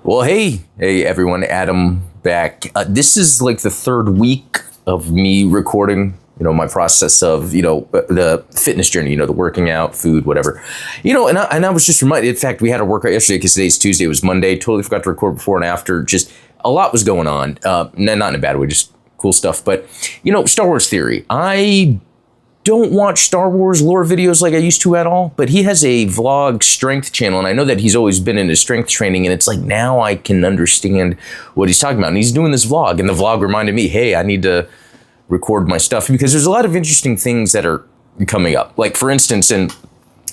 Well, hey everyone, Adam back. This is like the third week of me recording, my process of, the fitness journey, the working out, food, whatever, and I was just reminded, in fact, we had a workout yesterday because today's Tuesday, it was Monday, totally forgot to record before and after, just a lot was going on, not in a bad way, just cool stuff. But, Star Wars theory, I don't watch Star Wars lore videos like I used to at all, but he has a vlog strength channel, and I know that he's always been into strength training, and it's like now I can understand what he's talking about. And he's doing this vlog, and the vlog reminded me, hey, I need to record my stuff because there's a lot of interesting things that are coming up. Like, for instance, and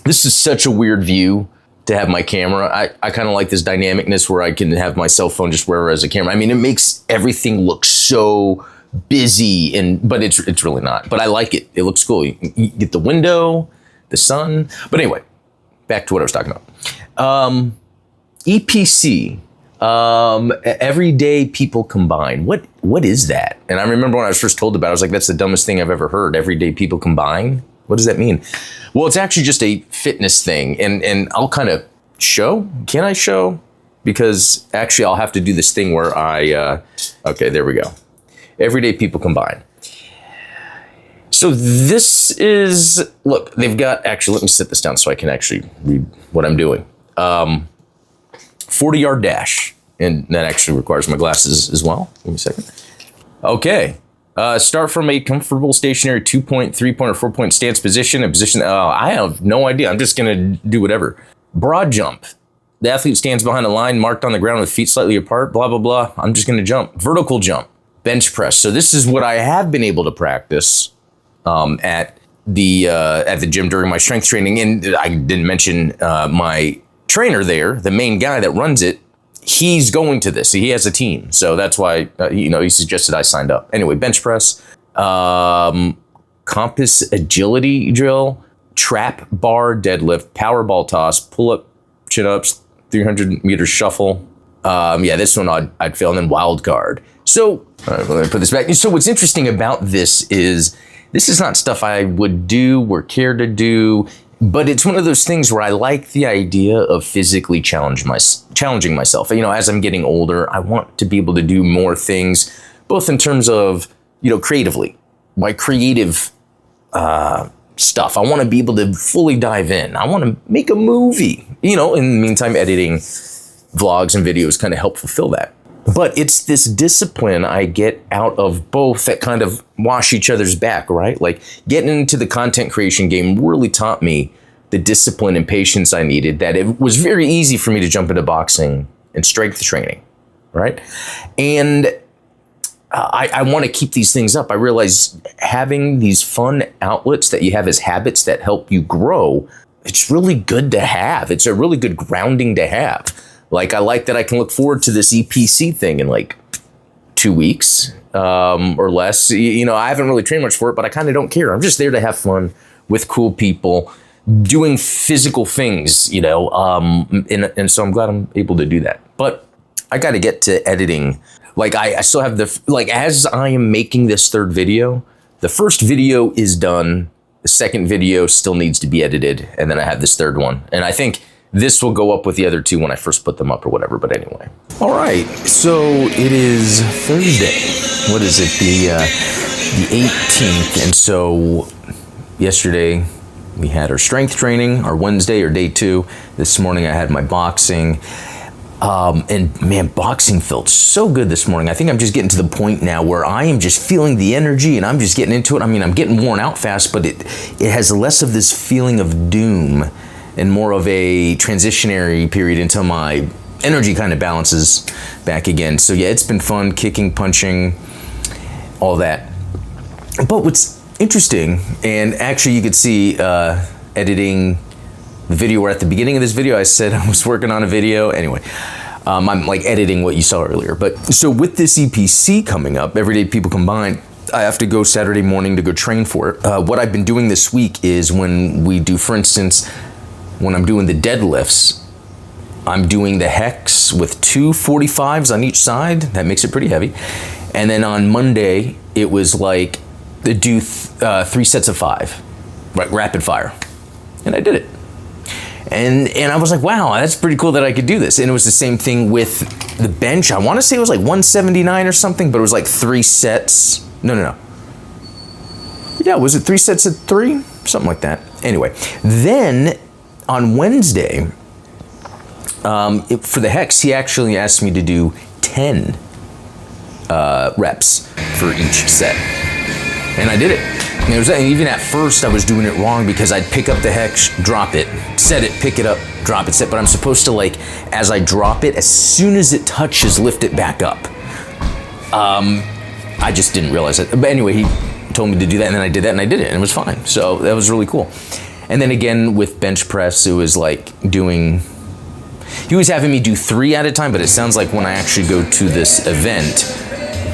this is such a weird view to have my camera. I kind of like this dynamicness where I can have my cell phone just wherever as a camera. I mean, it makes everything look so busy, but it's really not. But I like it. It looks cool. You get the window, the sun. But anyway, back to what I was talking about. EPC, everyday people combine. What is that? And I remember when I was first told about it, I was like, that's the dumbest thing I've ever heard. Everyday people combine. What does that mean? Well, it's actually just a fitness thing, and I'll kind of show. Can I show? Because actually, I'll have to do this thing where okay, there we go. Everyday people combine. So this is, look, they've got, actually, let me sit this down so I can actually read what I'm doing. 40-yard dash, and that actually requires my glasses as well. Give me a second. Okay. Start from a comfortable stationary 2-point, 3-point, or 4-point stance position. I have no idea. I'm just going to do whatever. Broad jump. The athlete stands behind a line marked on the ground with feet slightly apart, blah, blah, blah. I'm just going to jump. Vertical jump. Bench press. So this is what I have been able to practice at the gym during my strength training. And I didn't mention my trainer there, the main guy that runs it. He's going to this. He has a team. So that's why, he suggested I signed up. Anyway, bench press, compass agility drill, trap bar deadlift, power ball toss, pull up, chin ups, 300 meter shuffle. This one I'd fail, and then wild card. So let me put this back. So what's interesting about this is not stuff I would do or care to do, but it's one of those things where I like the idea of physically challenging myself. As I'm getting older, I want to be able to do more things, both in terms of, creatively, my creative stuff. I want to be able to fully dive in. I want to make a movie, in the meantime, editing vlogs and videos kind of help fulfill that. But it's this discipline I get out of both that kind of wash each other's back, right? Like getting into the content creation game really taught me the discipline and patience I needed, that it was very easy for me to jump into boxing and strength training, right? And I want to keep these things up. I realize having these fun outlets that you have as habits that help you grow, it's really good to have. It's a really good grounding to have. Like, I like that I can look forward to this EPC thing in like 2 weeks or less. I haven't really trained much for it, but I kind of don't care. I'm just there to have fun with cool people, doing physical things, and so I'm glad I'm able to do that. But I got to get to editing. Like, I still have as I am making this third video, the first video is done. The second video still needs to be edited. And then I have this third one. And I think this will go up with the other two when I first put them up or whatever, but anyway. All right, so it is Thursday. What is it, the 18th? And so yesterday we had our strength training, our Wednesday or day 2. This morning I had my boxing. And man, boxing felt so good this morning. I think I'm just getting to the point now where I am just feeling the energy and I'm just getting into it. I mean, I'm getting worn out fast, but it has less of this feeling of doom and more of a transitionary period until my energy kind of balances back again. So yeah, it's been fun, kicking, punching, all that. But what's interesting, and actually you could see editing the video, where at the beginning of this video I said I was working on a video. Anyway, I'm like editing what you saw earlier. But so with this EPC coming up, Everyday People Combined, I have to go Saturday morning to go train for it. What I've been doing this week is when we do, for instance, when I'm doing the deadlifts, I'm doing the hex with 2 45s on each side. That makes it pretty heavy. And then on Monday, it was like do 3 sets of 5, right, rapid fire. And I did it. And I was like, wow, that's pretty cool that I could do this. And it was the same thing with the bench. I want to say it was like 179 or something, but it was like 3 sets. No. Yeah, was it 3 sets of 3? Something like that. Anyway, then on Wednesday, for the Hex, he actually asked me to do 10 reps for each set. And I did it. And even at first, I was doing it wrong because I'd pick up the Hex, drop it, set it, pick it up, drop it, set. But I'm supposed to, like, as I drop it, as soon as it touches, lift it back up. I just didn't realize it. But anyway, he told me to do that, and then I did that, and I did it, and it was fine. So that was really cool. And then again, with bench press, it was like doing... He was having me do 3 at a time, but it sounds like when I actually go to this event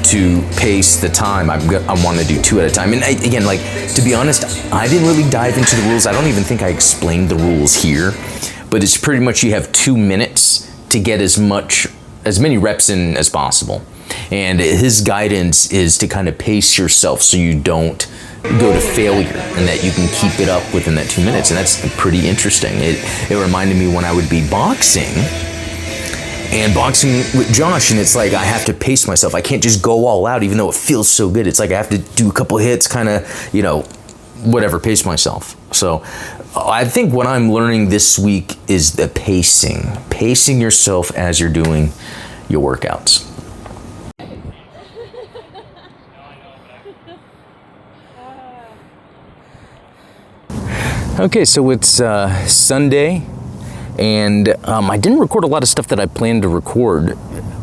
to pace the time, I want to do 2 at a time. And again, like, to be honest, I didn't really dive into the rules. I don't even think I explained the rules here, but it's pretty much you have 2 minutes to get as many reps in as possible. And his guidance is to kind of pace yourself so you don't go to failure and that you can keep it up within that 2 minutes. And that's pretty interesting. It reminded me when I would be boxing with Josh, and it's like I have to pace myself. I can't just go all out even though it feels so good. It's like I have to do a couple hits, kind of, whatever, pace myself. So I think what I'm learning this week is the pacing yourself as you're doing your workouts. Okay, so it's Sunday, and I didn't record a lot of stuff that I planned to record.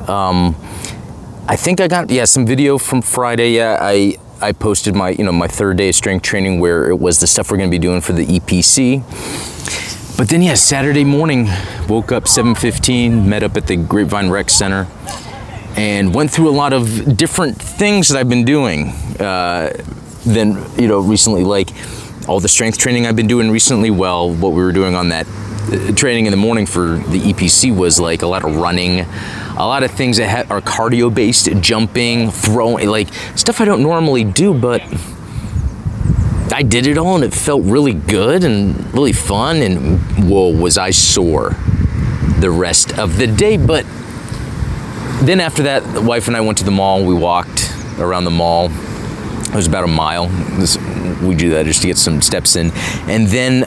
I think I got some video from Friday. Yeah, I posted my my 3rd day of strength training where it was the stuff we're going to be doing for the EPC. But then Saturday morning, woke up 7:15, met up at the Grapevine Rec Center, and went through a lot of different things that I've been doing. Then recently, like all the strength training I've been doing recently. Well, what we were doing on that training in the morning for the EPC was like a lot of running, a lot of things that are cardio based, jumping, throwing, like stuff I don't normally do, but I did it all and it felt really good and really fun. And whoa, was I sore the rest of the day. But then after that, the wife and I went to the mall. We walked around the mall. It was about a mile. We do that just to get some steps in. And then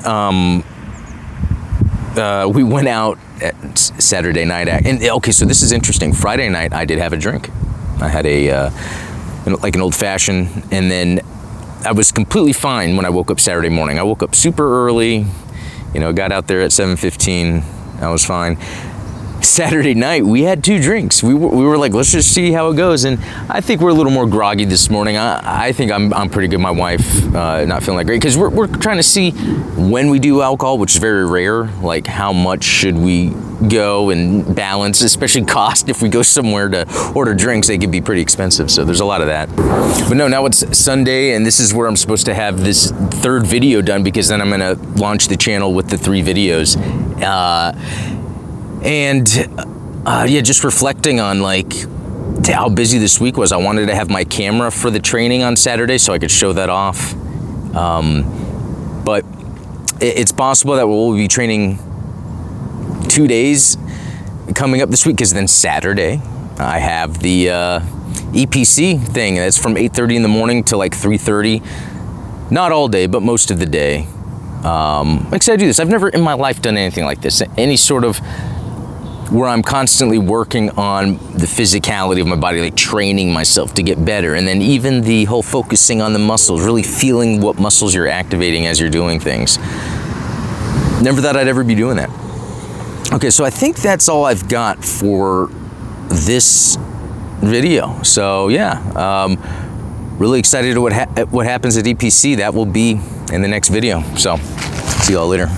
we went out at Saturday night. And okay, so this is interesting. Friday night, I did have a drink. I had like an old fashioned, and then I was completely fine when I woke up Saturday morning. I woke up super early, got out there at 7:15. I was fine. Saturday night, we had 2 drinks. We were like, let's just see how it goes. And I think we're a little more groggy this morning. I think I'm pretty good. My wife not feeling that great because we're trying to see when we do alcohol, which is very rare. Like how much should we go and balance, especially cost. If we go somewhere to order drinks, they could be pretty expensive. So there's a lot of that. But no, now it's Sunday, and this is where I'm supposed to have this 3rd video done because then I'm gonna launch the channel with the 3 videos. Just reflecting on like how busy this week was. I wanted to have my camera for the training on Saturday so I could show that off. But it's possible that we'll be training 2 days coming up this week because then Saturday I have the EPC thing. That's from 8:30 in the morning to like 3:30. Not all day, but most of the day. I'm excited to do this. I've never in my life done anything like this. Any sort of where I'm constantly working on the physicality of my body, like training myself to get better. And then even the whole focusing on the muscles, really feeling what muscles you're activating as you're doing things. Never thought I'd ever be doing that. Okay, so I think that's all I've got for this video. So really excited to what happens at EPC. That will be in the next video. So see y'all later.